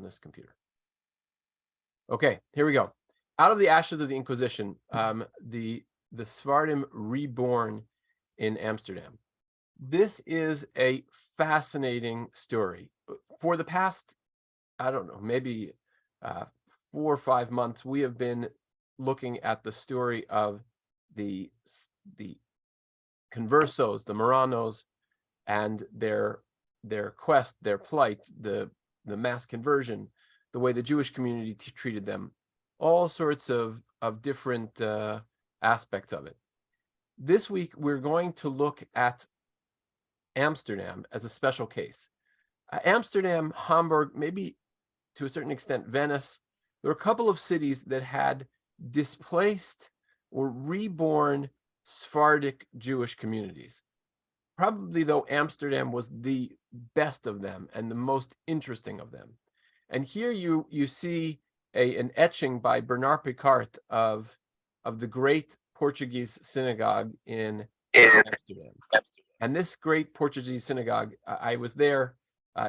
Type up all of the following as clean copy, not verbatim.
this computer. Okay, here we go. Out of the ashes of the Inquisition, the Sefardim Reborn in Amsterdam. This is a fascinating story. For the past, I don't know, maybe 4 or 5 months, we have been looking at the story of the conversos, the Marranos, and their quest, their plight, the mass conversion, the way the Jewish community treated them, all sorts of different aspects of it. This week, we're going to look at Amsterdam as a special case. Amsterdam, Hamburg, maybe to a certain extent Venice, there were a couple of cities that had displaced or reborn Sephardic Jewish communities. Probably, though, Amsterdam was the best of them and the most interesting of them. And here you see an etching by Bernard Picard of the great Portuguese synagogue in Amsterdam. And this great Portuguese synagogue, I was there.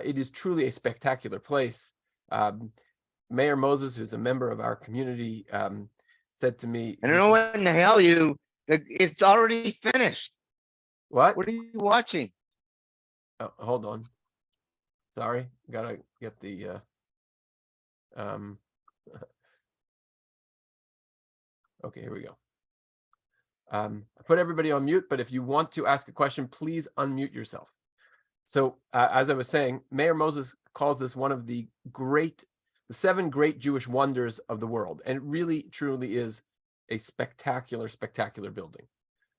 It is truly a spectacular place. Mayor Moses, who's a member of our community, said to me, I don't know what in the hell it's already finished. What? What are you watching? Oh, hold on. Sorry, gotta get the okay, here we go. I put everybody on mute, but if you want to ask a question, please unmute yourself. So as I was saying, Mayor Moses calls this one of the 7 great Jewish wonders of the world. And it really, truly is a spectacular, spectacular building.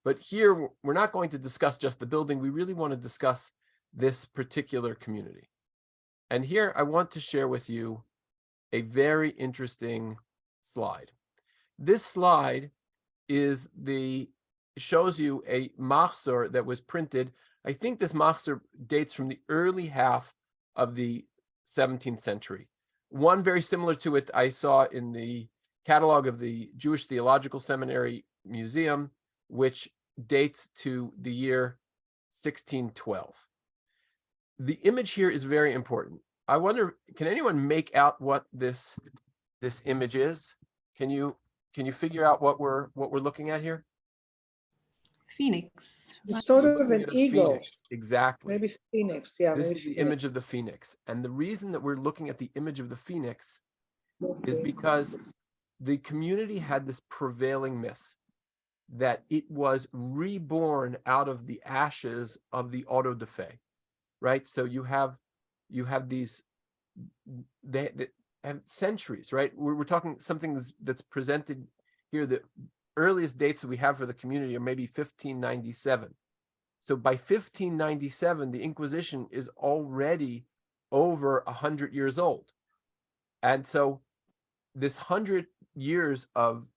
But here, we're not going to discuss just the building. We really want to discuss this particular community. And here, I want to share with you a very interesting slide. This slide shows you a machzor that was printed. I think this machzor dates from the early half of the 17th century. One very similar to it I saw in the catalog of the Jewish Theological Seminary Museum, which dates to the year 1612. The image here is very important. I wonder, can anyone make out what this image is? Can you figure out what we're looking at here? Phoenix. It's sort of an eagle. Phoenix. Exactly. Maybe Phoenix, yeah. This is the image of the Phoenix. And the reason that we're looking at the image of the Phoenix is because the community had this prevailing myth that it was reborn out of the ashes of the auto da fe, right? So you have these, they have centuries, right? We're talking something that's presented here. The earliest dates that we have for the community are maybe 1597. So by 1597, the Inquisition is already over 100 years old. And so this 100 years of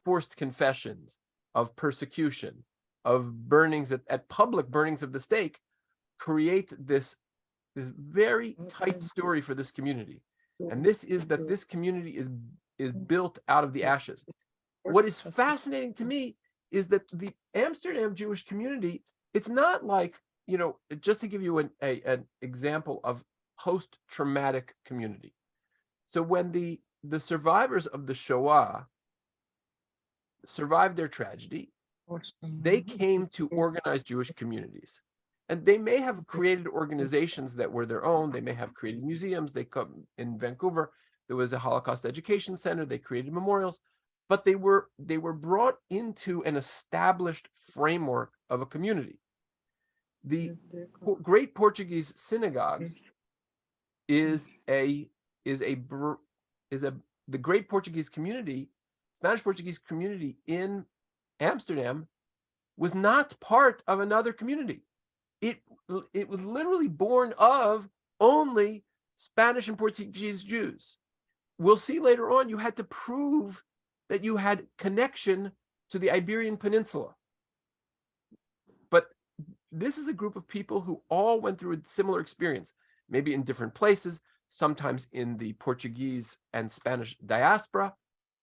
forced confessions, of persecution, of burnings at public burnings of the stake, create this very tight story for this community. And this is that this community is built out of the ashes. What is fascinating to me is that the Amsterdam Jewish community, it's not like, just to give you an example of post-traumatic community. So when the survivors of the Shoah survived their tragedy, they came to organize Jewish communities. And they may have created organizations that were their own. They may have created museums. They come in Vancouver. There was a Holocaust Education Center. They created memorials. But they were brought into an established framework of a community. The great Portuguese synagogue is the great Portuguese community, Spanish Portuguese community in Amsterdam was not part of another community. It was literally born of only Spanish and Portuguese Jews. We'll see later on, you had to prove that you had connection to the Iberian Peninsula. But this is a group of people who all went through a similar experience, maybe in different places, sometimes in the Portuguese and Spanish diaspora,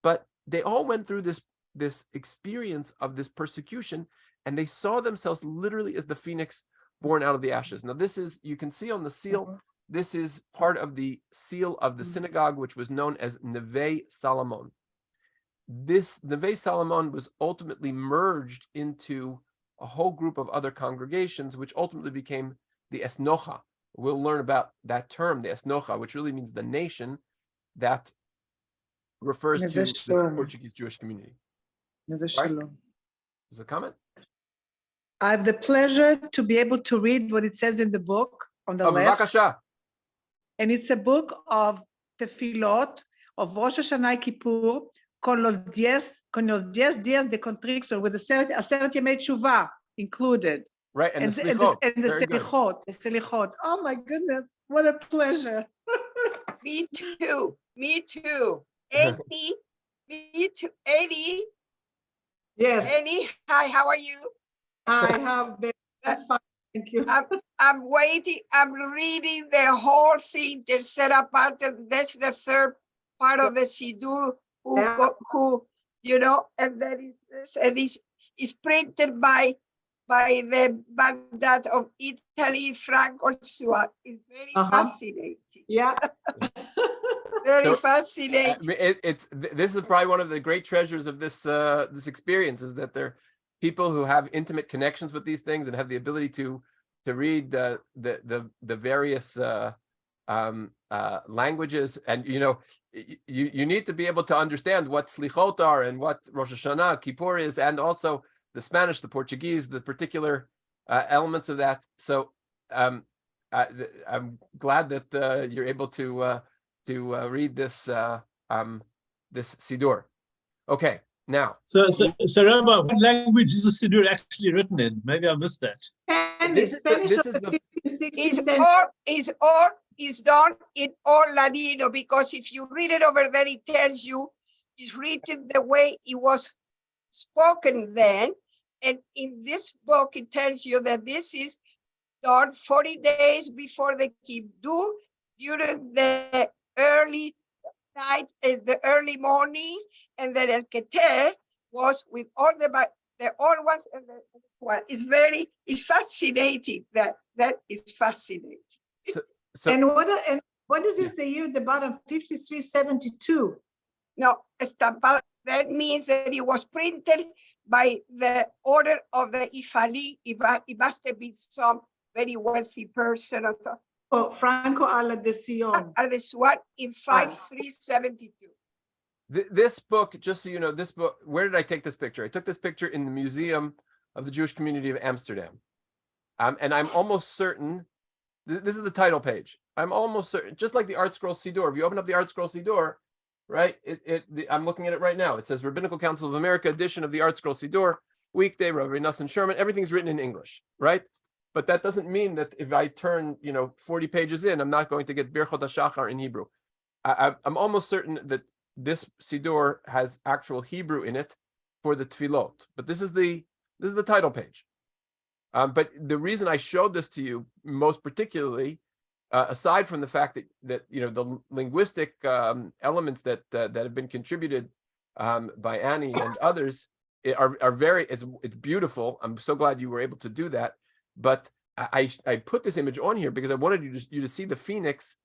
but they all went through this experience of this persecution, and they saw themselves literally as the phoenix born out of the ashes. Now, this is, you can see on the seal, this is part of the seal of the synagogue, which was known as Neve Salomon. This Neve Salomon was ultimately merged into a whole group of other congregations, which ultimately became the Esnocha. We'll learn about that term, the Esnocha, which really means the nation that refers to this Portuguese Jewish community. Right? There's a comment? I have the pleasure to be able to read what it says in the book on the left. Bavakasha. And it's a book of tefillot of Rosh Hashanah Kippur con los 10 días de contrición with the Aseret Yemei Tshuva included. Right, and the selichot. And the selichot. Oh my goodness, what a pleasure. Me too. Me too. 80. Me too. 80. Yes. 80. Hi, how are you? I have been fine. Thank you. I'm waiting. I'm reading the whole thing. Tercera parte. That's the third part of the Sidur. Who you know, and then it's printed by the Baghdad of Italy, Franco Suat. It's very fascinating. Yeah. Very fascinating. This is probably one of the great treasures of this experience, is that there are people who have intimate connections with these things and have the ability to read the various languages, and you need to be able to understand what slichot are and what Rosh Hashanah, Kippur is, and also the Spanish, the Portuguese, the particular elements of that. So I'm glad that you're able to read this this Sidur. Okay, now. So Rabbi, what language is the Siddur actually written in? Maybe I missed that. And the Spanish of the 16th century. Is done in all Ladino, because if you read it over there, it tells you it's written the way it was spoken then. And in this book, it tells you that this is done 40 days before the Kibdu, during the early night, the early mornings, and then El Keter was with all the old ones and the one. It's fascinating. That is fascinating. So, and what is this the year at the bottom? 5372. No, that means that it was printed by the order of the Ifali. It must have been some very wealthy person. Oh, Franco Ala de Sion. This one in 5372. This book, just so you know, this book, where did I take this picture? I took this picture in the Museum of the Jewish Community of Amsterdam. And I'm almost certain, this is the title page. I'm almost certain, just like the Art Scroll Siddur, if you open up the Art Scroll Siddur, right, I'm looking at it right now. It says Rabbinical Council of America edition of the Art Scroll Siddur, weekday, Rabbi Nassim Sherman, everything's written in English, right? But that doesn't mean that if I turn, 40 pages in, I'm not going to get Birchot HaShachar in Hebrew. I'm almost certain that this Siddur has actual Hebrew in it for the Tfilot, but this is the title page. But the reason I showed this to you most particularly, aside from the fact that the linguistic elements that have been contributed by Annie and others are very, it's beautiful. I'm so glad you were able to do that. But I put this image on here because I wanted you to see the phoenix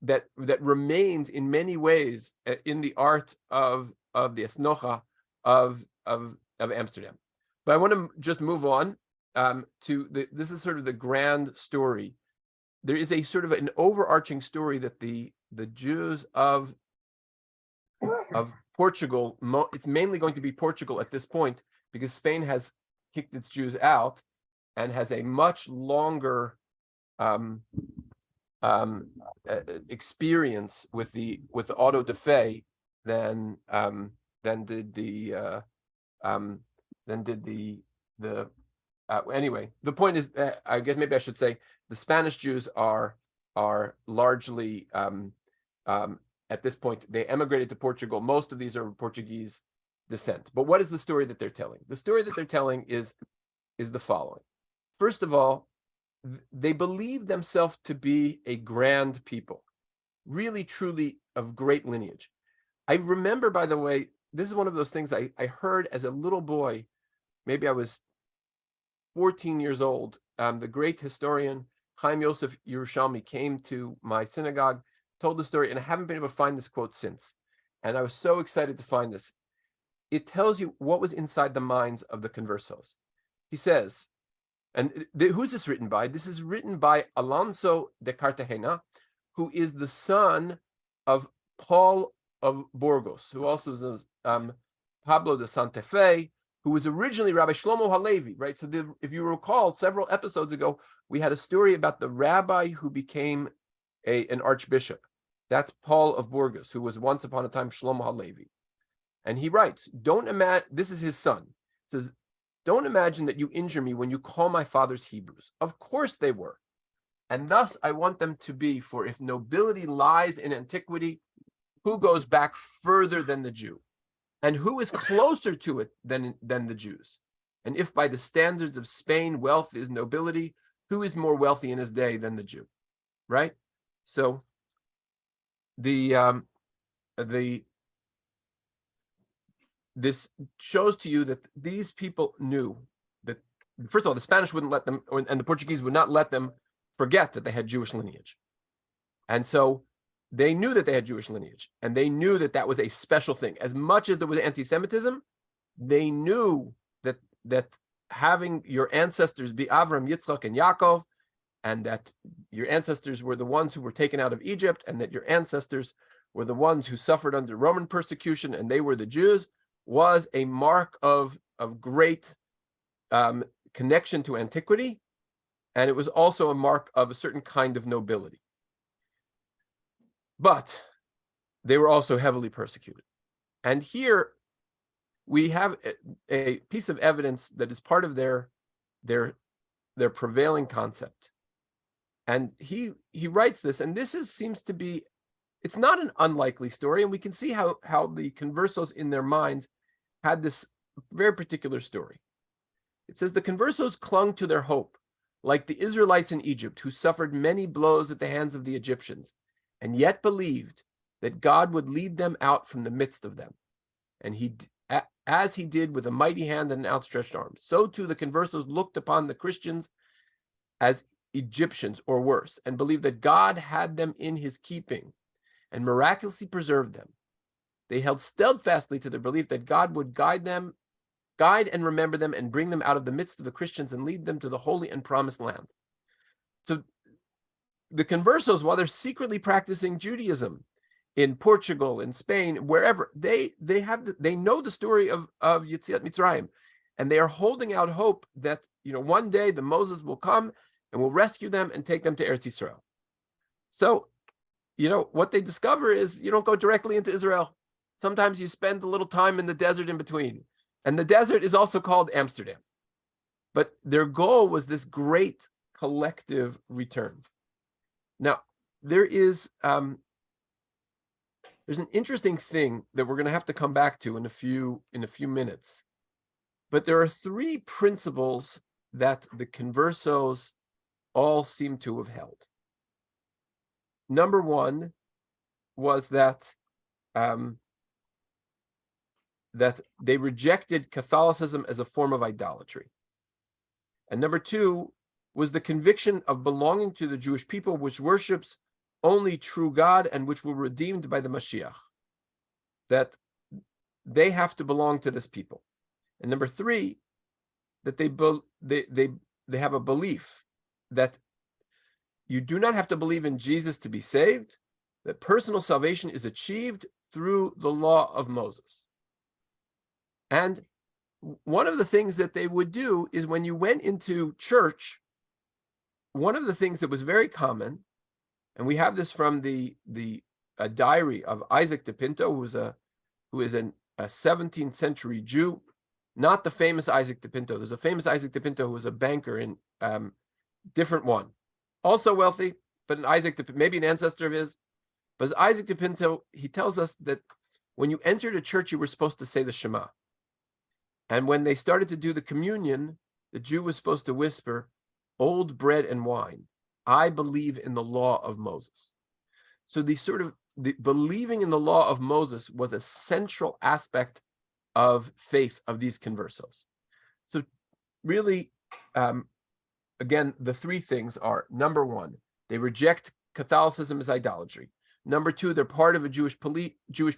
that remains in many ways in the art of the Esnocha of Amsterdam. But I want to just move on to this is sort of the grand story. There is a sort of an overarching story that the Jews of Portugal, it's mainly going to be Portugal at this point, because Spain has kicked its Jews out and has a much longer experience with the auto de fe than did the anyway. The point is, I guess maybe I should say the Spanish Jews are largely at this point, they emigrated to Portugal. Most of these are Portuguese descent. But what is the story that they're telling? The story that they're telling is the following. First of all, they believe themselves to be a grand people, really, truly of great lineage. I remember, by the way, this is one of those things I heard as a little boy. Maybe I was 14 years old. The great historian Chaim Yosef Yerushalmi came to my synagogue, told the story, and I haven't been able to find this quote since. And I was so excited to find this. It tells you what was inside the minds of the conversos. He says, and who's this written by? This is written by Alonso de Cartagena, who is the son of Paul of Burgos, who also is Pablo de Santa Fe, who was originally Rabbi Shlomo Halevi, right? So if you recall, several episodes ago, we had a story about the rabbi who became an archbishop. That's Paul of Burgos, who was once upon a time Shlomo Halevi. And he writes, don't imagine, this is his son, says, don't imagine that you injure me when you call my fathers Hebrews. Of course they were. And thus I want them to be, for if nobility lies in antiquity, who goes back further than the Jew? And who is closer to it than the Jews? And if by the standards of Spain, wealth is nobility, who is more wealthy in his day than the Jew? Right? So this shows to you that these people knew that, first of all, the Spanish wouldn't let them, and the Portuguese would not let them forget that they had Jewish lineage. And so they knew that they had Jewish lineage, and they knew that that was a special thing. As much as there was anti-Semitism, they knew that having your ancestors be Avram, Yitzchak, and Yaakov, and that your ancestors were the ones who were taken out of Egypt, and that your ancestors were the ones who suffered under Roman persecution, and they were the Jews, was a mark of great connection to antiquity, and it was also a mark of a certain kind of nobility. But they were also heavily persecuted. And here we have a piece of evidence that is part of their prevailing concept. And he writes this, and this seems to be, it's not an unlikely story, and we can see how the conversos in their minds had this very particular story. It says, the conversos clung to their hope, like the Israelites in Egypt, who suffered many blows at the hands of the Egyptians, and yet believed that God would lead them out from the midst of them. And as he did with a mighty hand and an outstretched arm, so too the conversos looked upon the Christians as Egyptians or worse, and believed that God had them in his keeping and miraculously preserved them. They held steadfastly to their belief that God would guide and remember them and bring them out of the midst of the Christians and lead them to the holy and promised land. So the conversos, while they're secretly practicing Judaism in Portugal, in Spain, wherever, they know the story of Yetziat Mitzrayim, and they are holding out hope that one day the Moses will come and will rescue them and take them to Eretz Yisrael. So what they discover is you don't go directly into Israel. Sometimes you spend a little time in the desert in between. And the desert is also called Amsterdam. But their goal was this great collective return. Now, there's an interesting thing that we're going to have to come back to in a few minutes. But there are three principles that the conversos all seem to have held. Number one was that they rejected Catholicism as a form of idolatry. And number two was the conviction of belonging to the Jewish people, which worships only true God and which were redeemed by the Mashiach, that they have to belong to this people. And number three, that they have a belief that you do not have to believe in Jesus to be saved, that personal salvation is achieved through the law of Moses. And one of the things that they would do is when you went into church, one of the things that was very common, and we have this from the diary of Isaac de Pinto, who is a 17th century Jew, not the famous Isaac de Pinto. There's a famous Isaac de Pinto who was a banker in different one, also wealthy, but maybe an ancestor of his. But as Isaac de Pinto, he tells us that when you entered a church, you were supposed to say the Shema. And when they started to do the communion, the Jew was supposed to whisper, "Old bread and wine, I believe in the law of Moses." So the believing in the law of Moses was a central aspect of faith of these conversos. So really, again, the three things are: number one, they reject Catholicism as idolatry. Number two, they're part of a Jewish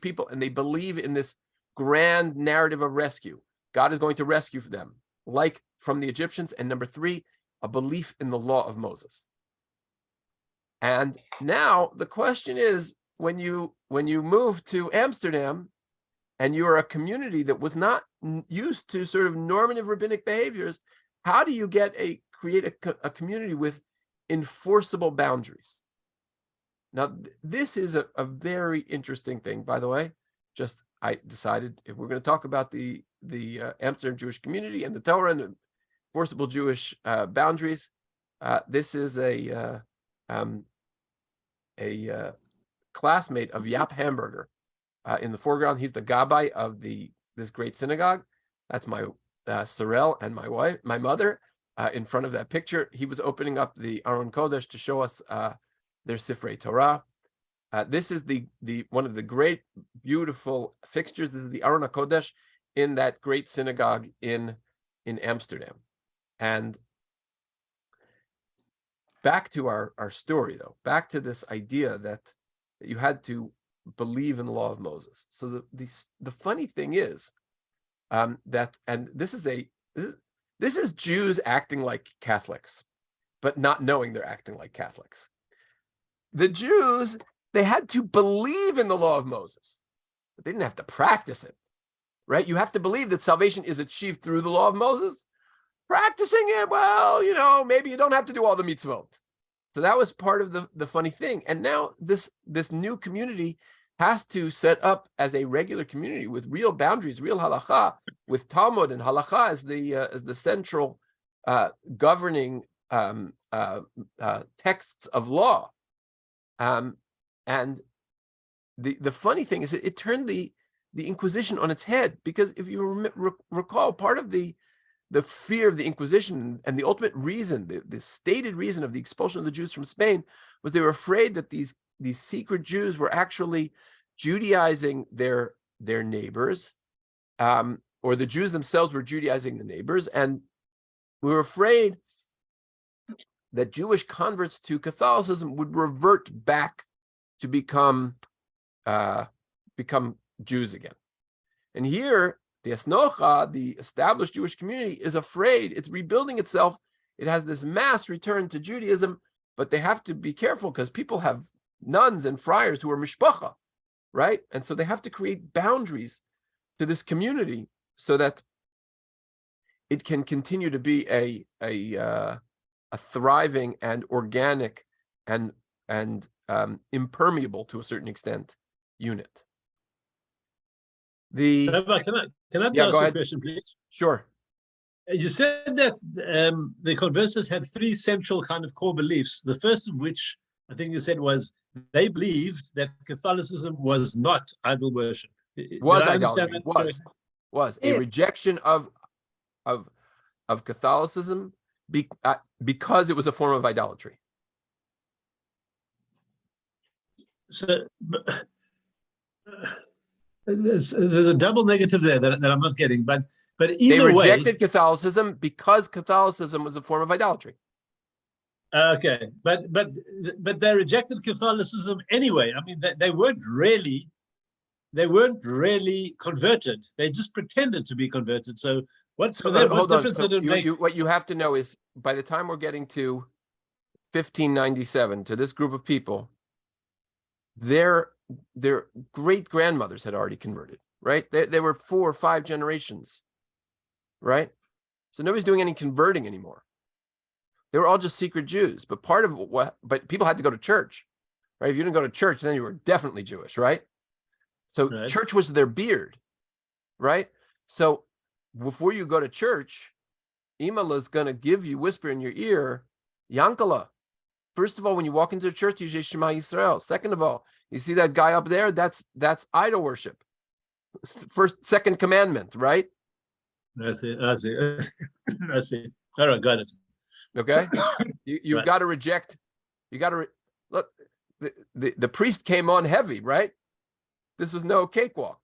people, and they believe in this grand narrative of rescue. God is going to rescue them, like from the Egyptians. And number three, a belief in the law of Moses. And now the question is, when you move to Amsterdam, and you're a community that was not used to sort of normative rabbinic behaviors, how do you create a community with enforceable boundaries? Now, this is a very interesting thing, by the way. Just I decided if we're going to talk about the Amsterdam Jewish community and the Torah and the enforceable Jewish boundaries, this is a classmate of Jaap Hamburger in the foreground. He's the gabbai of this great synagogue. That's my Sorel and my mother in front of that picture. He was opening up the Aron Kodesh to show us their Sifrei Torah. This is the one of the great, beautiful fixtures. This is the Aron Kodesh in that great synagogue in Amsterdam. And back to our story, though, back to this idea that you had to believe in the law of Moses. So the funny thing is that, and this is Jews acting like Catholics, but not knowing they're acting like Catholics. The Jews, they had to believe in the law of Moses, but they didn't have to practice it, right? You have to believe that salvation is achieved through the law of Moses. Practicing it, well, maybe you don't have to do all the mitzvot. So that was part of the funny thing. And now this new community has to set up as a regular community with real boundaries, real halacha, with Talmud and halacha as the central governing texts of law. And the funny thing is it turned the Inquisition on its head, because if you recall, part of the fear of the Inquisition and the ultimate reason, the stated reason of the expulsion of the Jews from Spain, was they were afraid that these secret Jews were actually Judaizing their neighbors, or the Jews themselves were Judaizing the neighbors, and we were afraid that Jewish converts to Catholicism would revert back to become Jews again. And here, the Esnocha, the established Jewish community, is afraid. It's rebuilding itself. It has this mass return to Judaism, but they have to be careful because people have nuns and friars who are mishpacha, right? And so they have to create boundaries to this community so that it can continue to be a thriving and organic and impermeable to a certain extent unit. Rabbi, can I ask you a question, please? Sure. You said that the conversos had three central kind of core beliefs. The first of which I think you said was they believed that Catholicism was not idol worship. Was idolatry. Was a rejection of Catholicism because it was a form of idolatry. So there's a double negative there that I'm not getting, but either way, they rejected Catholicism because Catholicism was a form of idolatry. Okay, but they rejected Catholicism anyway. I mean, they weren't really converted. They just pretended to be converted. So what difference did it make? What you have to know is, by the time we're getting to 1597, to this group of people, their great grandmothers had already converted, right? They were 4 or 5 generations, right? So nobody's doing any converting anymore. They were all just secret Jews. But but people had to go to church, right? If you didn't go to church, then you were definitely Jewish, right? So right. Church was their beard, right? So before you go to church, Imala's going to whisper in your ear, Yankala. First of all, when you walk into the church, you say Shema Yisrael. Second of all, you see that guy up there? That's idol worship. Second commandment, right? I see. I see. All right, got it. Okay, you've Right. got to reject. You got to look. The priest came on heavy, right? This was no cakewalk.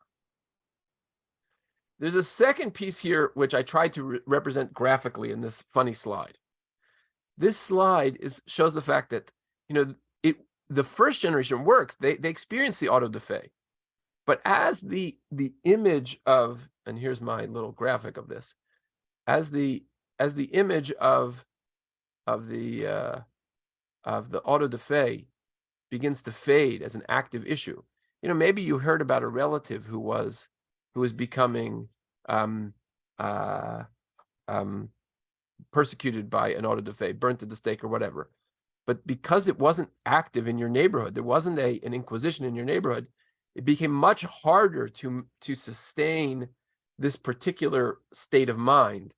There's a second piece here which I tried to represent graphically in this funny slide. this slide shows the fact that, the first generation works, they experience the auto da fe. But as the image of, and here's my little graphic of this, as the image of the auto da fe begins to fade as an active issue, maybe you heard about a relative who was becoming persecuted by an auto da fe, burnt at the stake or whatever. But because it wasn't active in your neighborhood, there wasn't an inquisition in your neighborhood, it became much harder to sustain this particular state of mind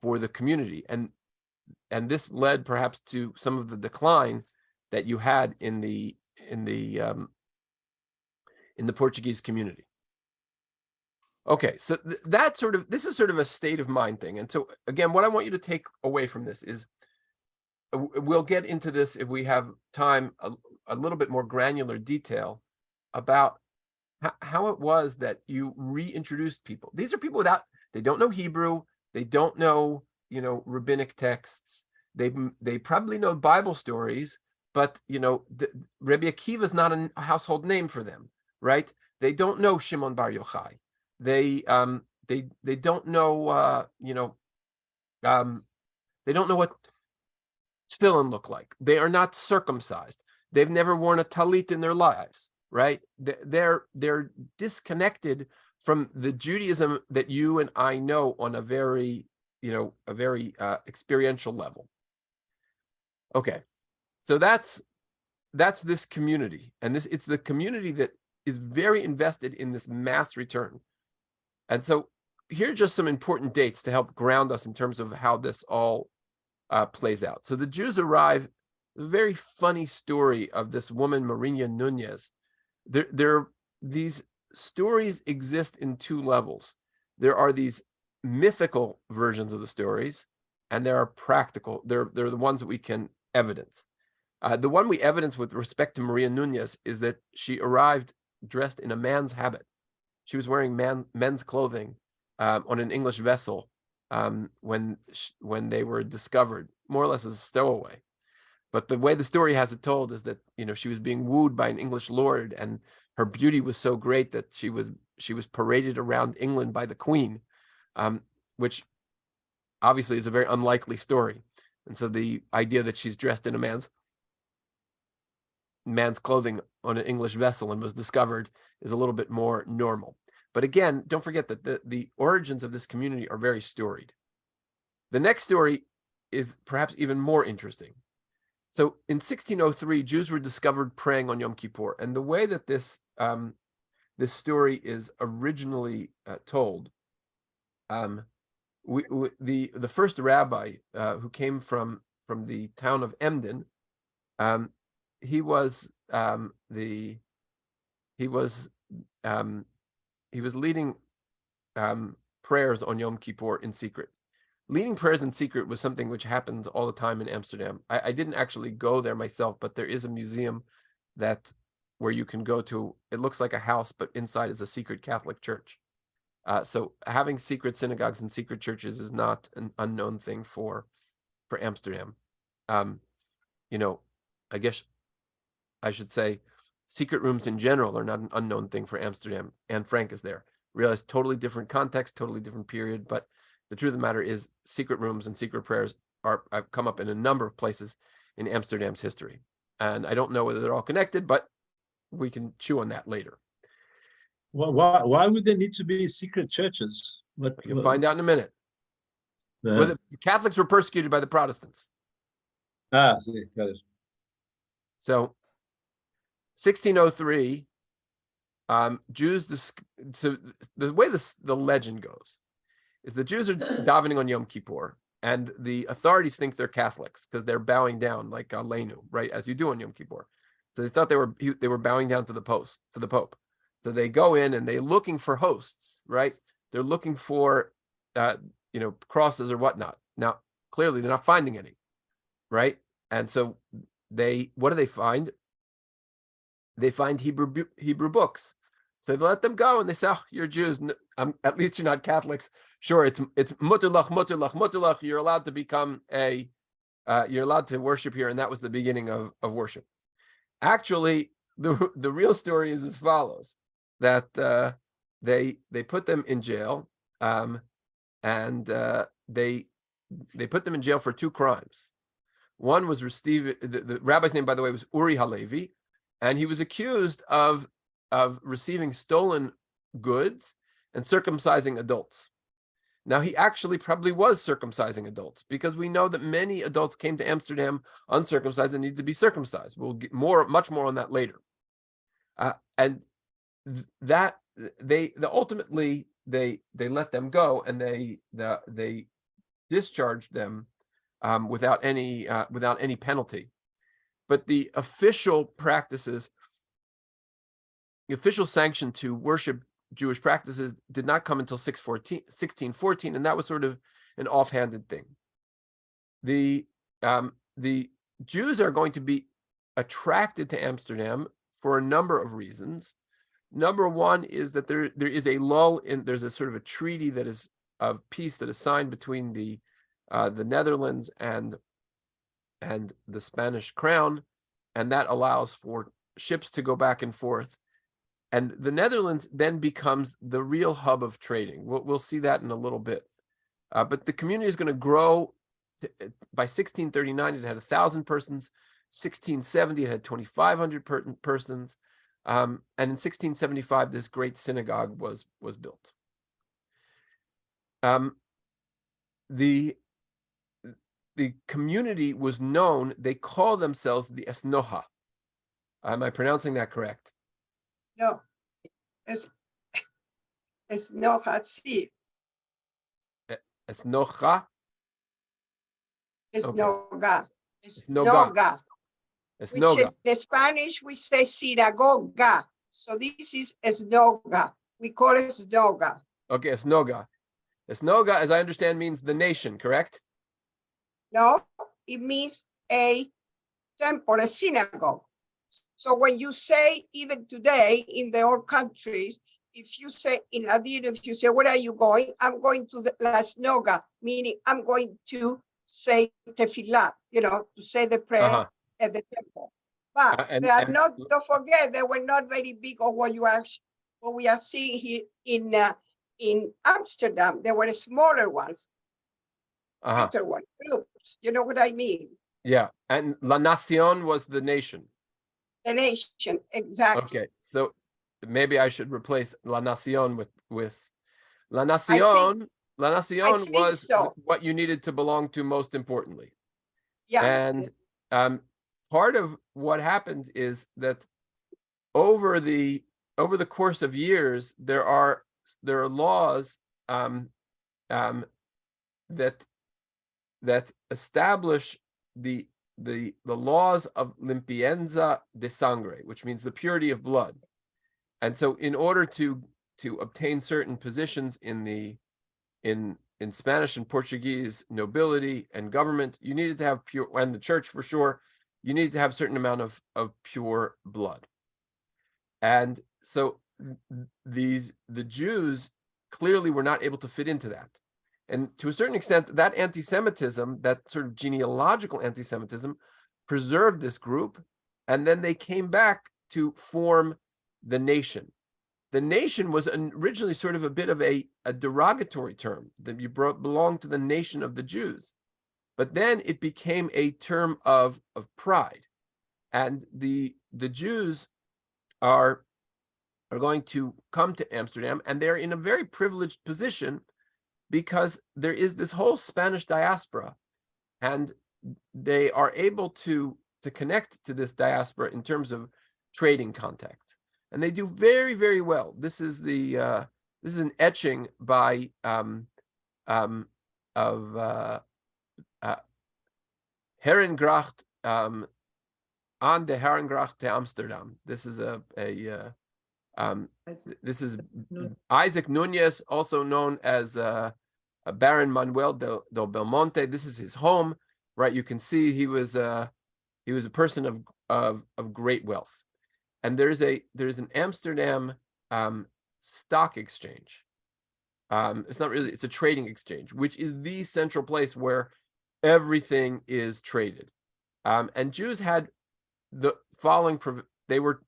for the community. And this led perhaps to some of the decline that you had in the Portuguese community. Okay, so this is sort of a state of mind thing. And so again, what I want you to take away from this is, we'll get into this if we have time, a little bit more granular detail about how it was that you reintroduced people. These are people they don't know Hebrew, they don't know, rabbinic texts, they probably know Bible stories, but Rabbi Akiva is not a household name for them, right? They don't know Shimon Bar Yochai. They don't know they don't know what tefillin look like. They are not circumcised. They've never worn a talit in their lives, right? They're disconnected from the Judaism that you and I know on a very experiential level. Okay, so that's this community, and it's the community that is very invested in this mass return. And so here are just some important dates to help ground us in terms of how this all plays out. So the Jews arrive. A very funny story of this woman, Maria Nunez. These stories exist in two levels. There are these mythical versions of the stories, and there are practical. They're the ones that we can evidence. The one we evidence with respect to Maria Nunez is that she arrived dressed in a man's habit. She was wearing men's clothing on an English vessel when they were discovered, more or less as a stowaway. But the way the story has it told is that she was being wooed by an English lord, and her beauty was so great that she was paraded around England by the Queen, which obviously is a very unlikely story. And so the idea that she's dressed in a man's clothing on an English vessel and was discovered is a little bit more normal. But again, don't forget that the origins of this community are very storied. The next story is perhaps even more interesting. So in 1603, Jews were discovered praying on Yom Kippur. And the way that this story is originally told, the first rabbi who came from the town of Emden, he was leading prayers on Yom Kippur in secret. Leading prayers in secret was something which happened all the time in Amsterdam. I didn't actually go there myself, but there is a museum where you can go to. It looks like a house, but inside is a secret Catholic church. So having secret synagogues and secret churches is not an unknown thing for Amsterdam. I guess I should say secret rooms in general are not an unknown thing for Amsterdam. Anne Frank is there. Realize totally different context, totally different period, but the truth of the matter is secret rooms and secret prayers have come up in a number of places in Amsterdam's history. And I don't know whether they're all connected, but we can chew on that later. Well, why would there need to be secret churches? You'll find out in a minute. Well, the Catholics were persecuted by the Protestants. See, got it. So 1603, Jews, so the way the legend goes is the Jews are davening on Yom Kippur, and the authorities think they're Catholics because they're bowing down like Aleinu, right, as you do on Yom Kippur. So they thought they were bowing down to the Pope. So they go in and they're looking for hosts, right? They're looking for crosses or whatnot. Now, clearly they're not finding any, right? And so what do they find? They find Hebrew books. So they let them go, and they say, "Oh, you're Jews. At least you're not Catholics. Sure, it's muterlach. You're allowed to become a You're allowed to worship here, and that was the beginning of worship. Actually, the real story is as follows: that they put them in jail, and they put them in jail for 2 crimes. One was the rabbi's name, by the way, was Uri Halevi, and he was accused of receiving stolen goods and circumcising adults. Now, he actually probably was circumcising adults, because we know that many adults came to Amsterdam uncircumcised and needed to be circumcised. We'll get much more on that later. And that ultimately they let them go, and they discharged them without any penalty. But the official practices, the official sanction to worship Jewish practices did not come until 1614, and that was sort of an offhanded thing. The Jews are going to be attracted to Amsterdam for a number of reasons. Number one is that there is a lull there's a sort of a treaty that is of peace that is signed between the Netherlands and the Spanish crown, and that allows for ships to go back and forth. And the Netherlands then becomes the real hub of trading. We'll see that in a little bit. But the community is going to grow. By 1639, it had 1,000 persons. 1670, it had 2,500 persons. And in 1675, this great synagogue was built. The community was known, they call themselves the Esnoha. Am I pronouncing that correct? No, it's no hatsi. Esnocha? It's Okay. noga. It's Noga. noga. Which Esnoga. in Spanish we say sinagoga. So this is esnoga. We call it esnoga. Okay, Esnoga. Esnoga, as I understand, means the nation, correct? No, it means a temple, a synagogue. So when you say, even today in the old countries, if you say in Ladino, if you say, where are you going? I'm going to the La Snoga, meaning I'm going to say tefillah, to say the prayer at the temple. But they are not, don't forget, they were not very big of what we are seeing here in Amsterdam. There were smaller ones, bigger ones, groups. You know what I mean? Yeah, and La Nación was the nation. The nation, exactly. Okay, so maybe I should replace La Nación with La Nación. La Nación was what you needed to belong to most importantly. Yeah. And part of what happened is that over the course of years, there are laws that establish the laws of limpieza de sangre, which means the purity of blood. And so in order to obtain certain positions in Spanish and Portuguese nobility and government, you needed to have pure, and the church for sure, you needed to have a certain amount of pure blood. And so the Jews clearly were not able to fit into that. And to a certain extent, that anti-Semitism, that sort of genealogical anti-Semitism, preserved this group, and then they came back to form the nation. The nation was originally sort of a bit of a derogatory term, that you belonged to the nation of the Jews. But then it became a term of pride. And the Jews are going to come to Amsterdam, and they're in a very privileged position because there is this whole Spanish diaspora, and they are able to connect to this diaspora in terms of trading contacts, and they do very, very well. This is an etching by of Herengracht on the Herengracht to Amsterdam. This is this is Isaac Nunez, also known as Baron Manuel del Belmonte. This is his home, right? You can see he was a person of great wealth. And there's an Amsterdam stock exchange. It's not really, it's a trading exchange, which is the central place where everything is traded. And Jews had the following, they were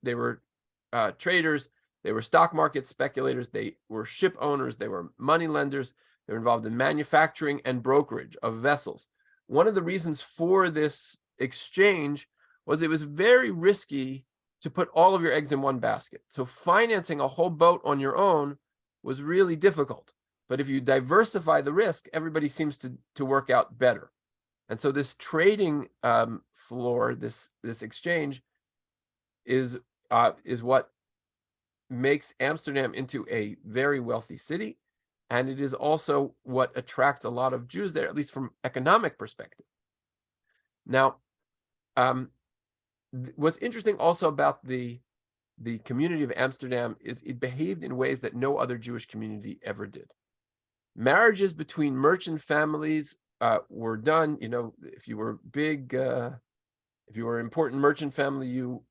traders, they were stock market speculators, they were ship owners, they were money lenders, they were involved in manufacturing and brokerage of vessels. One of the reasons for this exchange was it was very risky to put all of your eggs in one basket. So financing a whole boat on your own was really difficult. But if you diversify the risk, everybody seems to work out better. And so this trading floor, this exchange, is what makes Amsterdam into a very wealthy city, and it is also what attracts a lot of Jews there, at least from economic perspective. Now, what's interesting also about the community of Amsterdam is it behaved in ways that no other Jewish community ever did. Marriages between merchant families were done. You know, if you were big, if you were an important merchant family, you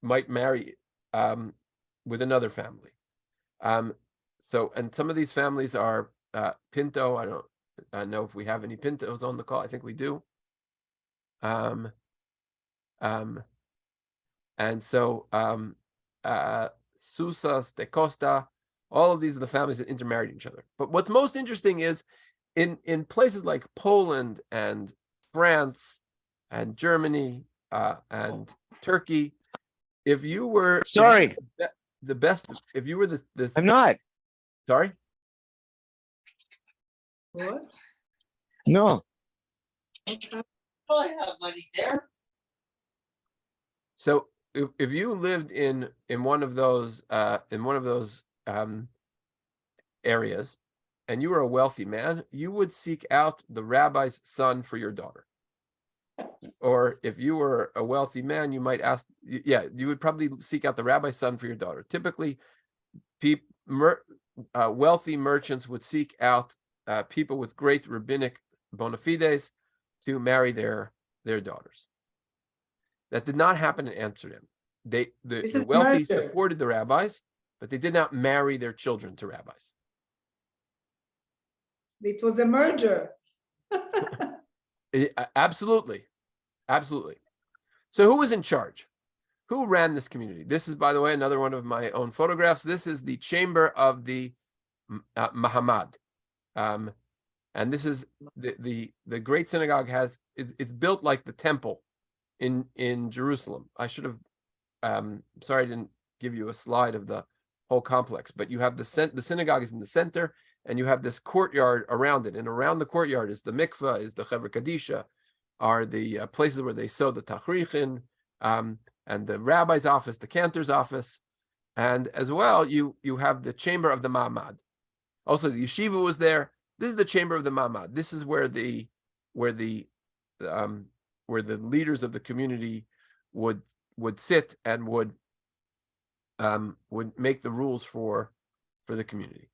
might marry with another family. So, and some of these families are Pinto. I don't know if we have any Pintos on the call. I think we do. And so Susas, De Costa, all of these are the families that intermarried each other. But what's most interesting is in places like Poland and France and Germany and Turkey, if you were Sorry, the best, if you were the I'm not. sorry, What? No. Okay. I have money there. so if you lived in one of those areas and you were a wealthy man, you would seek out the rabbi's son for your daughter. Or if you were a wealthy man, you might ask, you would probably seek out the rabbi's son for your daughter. Typically, wealthy merchants would seek out people with great rabbinic bona fides to marry their daughters. That did not happen in Amsterdam. The wealthy murder. supported the rabbis, but they did not marry their children to rabbis. It was a merger. Absolutely. So who was in charge? Who ran this community? This is, by the way, another one of my own photographs. This is the chamber of the Mahamad. And this is the great synagogue it's built like the temple in Jerusalem. I should have, sorry I didn't give you a slide of the whole complex, but you have the synagogue is in the center, and you have this courtyard around it. And around the courtyard is the mikveh, is the Chevra Kadisha, are the places where they sew the tachrichin, and the rabbi's office, the cantor's office. And as well, you have the chamber of the Ma'amad. Also, the yeshiva was there. This is the chamber of the Ma'amad. This is where the leaders of the community would sit and would make the rules for the community.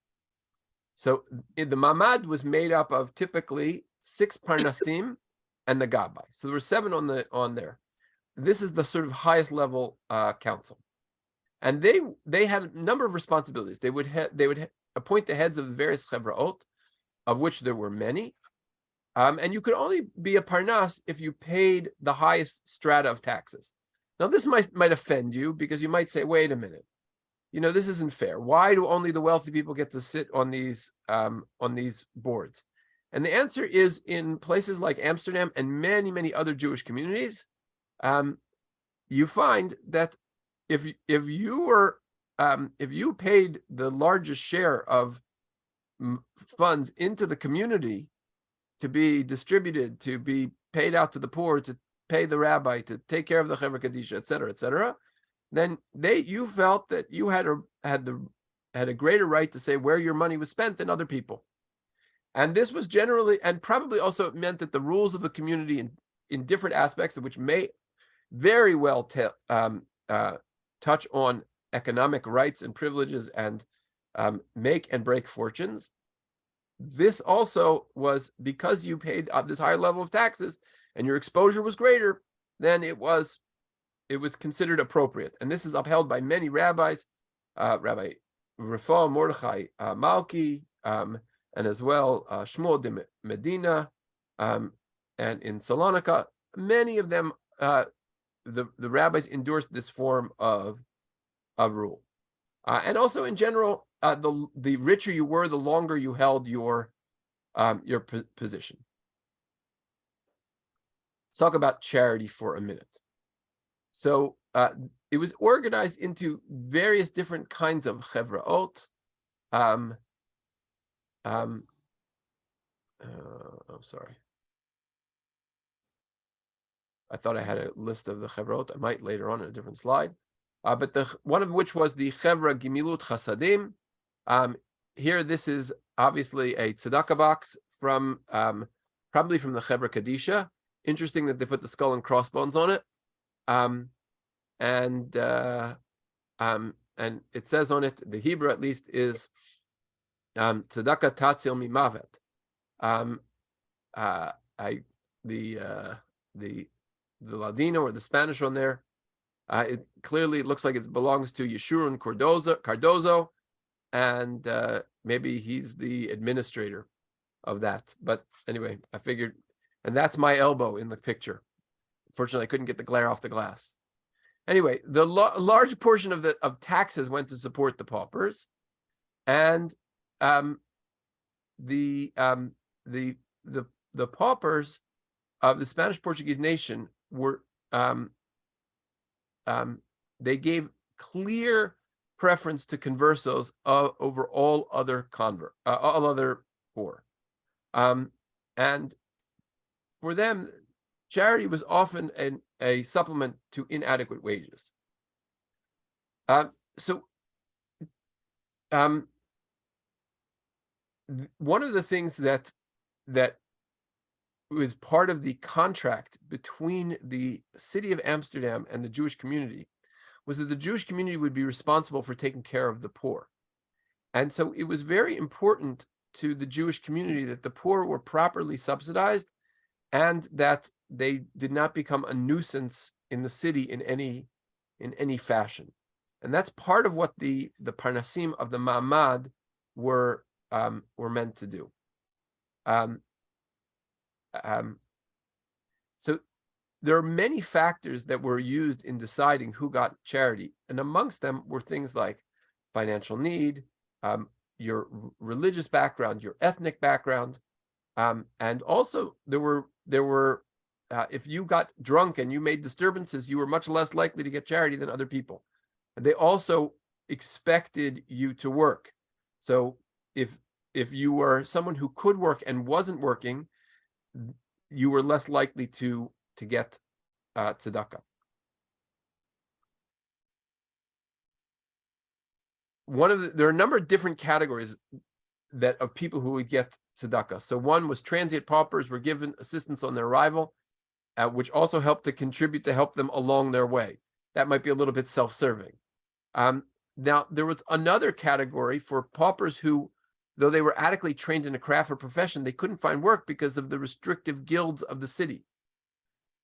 So the Ma'amad was made up of typically 6 parnasim and the gabbai. So there were 7 on there. This is the sort of highest level council, and they had a number of responsibilities. They would appoint the heads of the various chevraot, of which there were many, and you could only be a parnas if you paid the highest strata of taxes. Now this might offend you, because you might say, wait a minute, this isn't fair. Why do only the wealthy people get to sit on these boards? And the answer is, in places like Amsterdam and many, many other Jewish communities, you find that if you paid the largest share of funds into the community to be distributed, to be paid out to the poor, to pay the rabbi, to take care of the Chevra Kadisha, etc., then you felt that you had a greater right to say where your money was spent than other people. And this was generally, and probably also meant that the rules of the community in different aspects, of which may very well touch on economic rights and privileges and make and break fortunes. This also was because you paid this higher level of taxes and your exposure was greater, then it was considered appropriate. And this is upheld by many rabbis, Rabbi Rafal Mordechai Malki, and as well Shmuel de Medina, and in Salonika, many of them, the rabbis endorsed this form of rule. And also in general, the richer you were, the longer you held your position. Let's talk about charity for a minute. So it was organized into various different kinds of chevraot. Sorry. I thought I had a list of the chevrot. I might later on in a different slide. But one of which was the Chevra Gimilut Chasadim. Here, this is obviously a tzedakah box from probably from the Chevra Kadisha. Interesting that they put the skull and crossbones on it. And it says on it, the Hebrew at least is tzedakah tatzil mimavet. The Ladino or the Spanish on there, it clearly looks like it belongs to Yeshurun Cardozo, and maybe he's the administrator of that. But anyway, I figured, and that's my elbow in the picture. Unfortunately, I couldn't get the glare off the glass. Anyway, the large portion of taxes went to support the paupers, and the paupers of the Spanish Portuguese nation were they gave clear preference to conversos over all other poor, and for them, charity was often a supplement to inadequate wages. One of the things that was part of the contract between the city of Amsterdam and the Jewish community was that the Jewish community would be responsible for taking care of the poor. And so it was very important to the Jewish community that the poor were properly subsidized and that they did not become a nuisance in the city in any fashion. And that's part of what the Parnasim of the Ma'amad were meant to do. So there are many factors that were used in deciding who got charity, and amongst them were things like financial need, your religious background, your ethnic background, and also there were if you got drunk and you made disturbances, you were much less likely to get charity than other people. And they also expected you to work. So if you were someone who could work and wasn't working, you were less likely to get tzedakah. There are a number of different categories of people who would get tzedakah. So one was transient paupers were given assistance on their arrival, which also helped to contribute to help them along their way. That might be a little bit self-serving. Now, there was another category for paupers who, though they were adequately trained in a craft or profession, they couldn't find work because of the restrictive guilds of the city.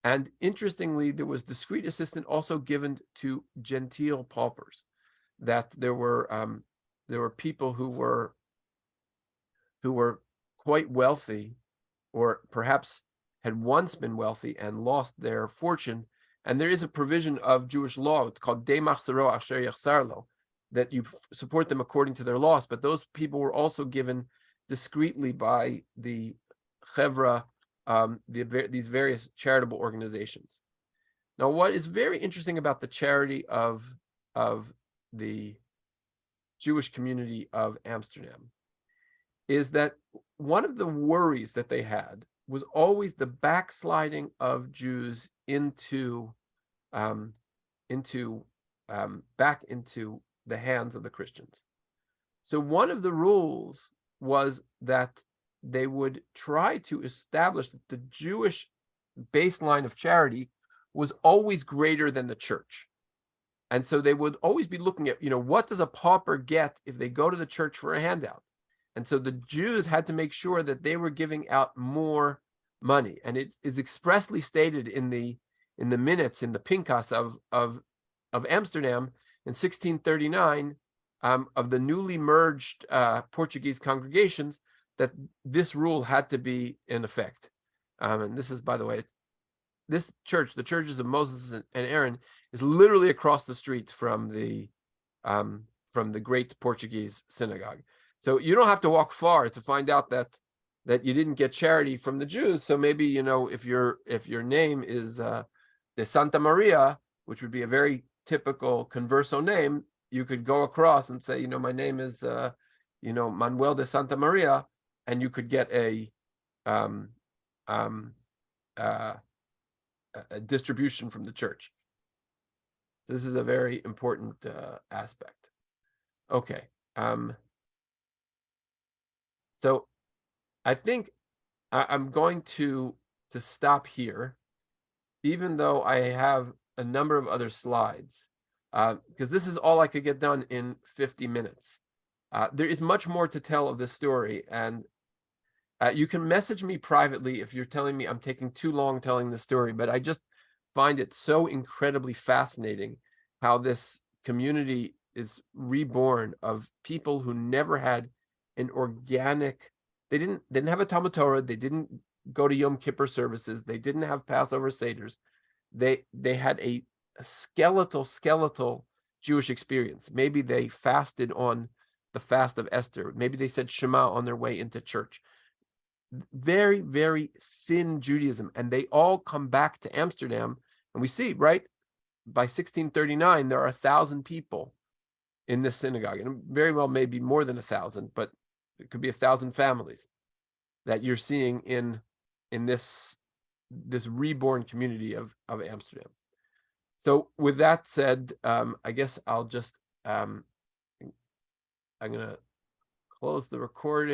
And interestingly, there was discreet assistance also given to genteel paupers. That there were people who were quite wealthy, or perhaps had once been wealthy and lost their fortune. And there is a provision of Jewish law, it's called De Machzero Asher Yachsarlo, that you support them according to their loss. But those people were also given discreetly by the Chevra, these various charitable organizations. Now, what is very interesting about the charity of the Jewish community of Amsterdam is that one of the worries that they had was always the backsliding of Jews back into the hands of the Christians. So one of the rules was that they would try to establish that the Jewish baseline of charity was always greater than the church. And so they would always be looking at, what does a pauper get if they go to the church for a handout? And so the Jews had to make sure that they were giving out more money. And it is expressly stated in the minutes, in the Pinkas of Amsterdam in 1639, of the newly merged Portuguese congregations, that this rule had to be in effect. And this is, by the way, this church, the churches of Moses and Aaron, is literally across the street from the great Portuguese synagogue. So you don't have to walk far to find out that you didn't get charity from the Jews. So maybe, you know, if your name is de Santa Maria, which would be a very typical converso name, you could go across and say, you know, my name is Manuel de Santa Maria, and you could get a distribution from the church. This is a very important aspect. Okay. So I think I'm going to stop here, even though I have a number of other slides, because this is all I could get done in 50 minutes. There is much more to tell of this story, and you can message me privately if you're telling me I'm taking too long telling the story, but I just find it so incredibly fascinating how this community is reborn of people who never had an organic, they didn't have a Talmud Torah, they didn't go to Yom Kippur services, they didn't have Passover Seders, they had a skeletal Jewish experience. Maybe they fasted on the fast of Esther, maybe they said Shema on their way into church. Very, very thin Judaism, and they all come back to Amsterdam, and we see, right, by 1639 there are 1,000 people in this synagogue, and very well maybe more than 1,000, but it could be 1,000 families that you're seeing in this reborn community of Amsterdam. So with that said, I guess I'll just I'm gonna close the recording.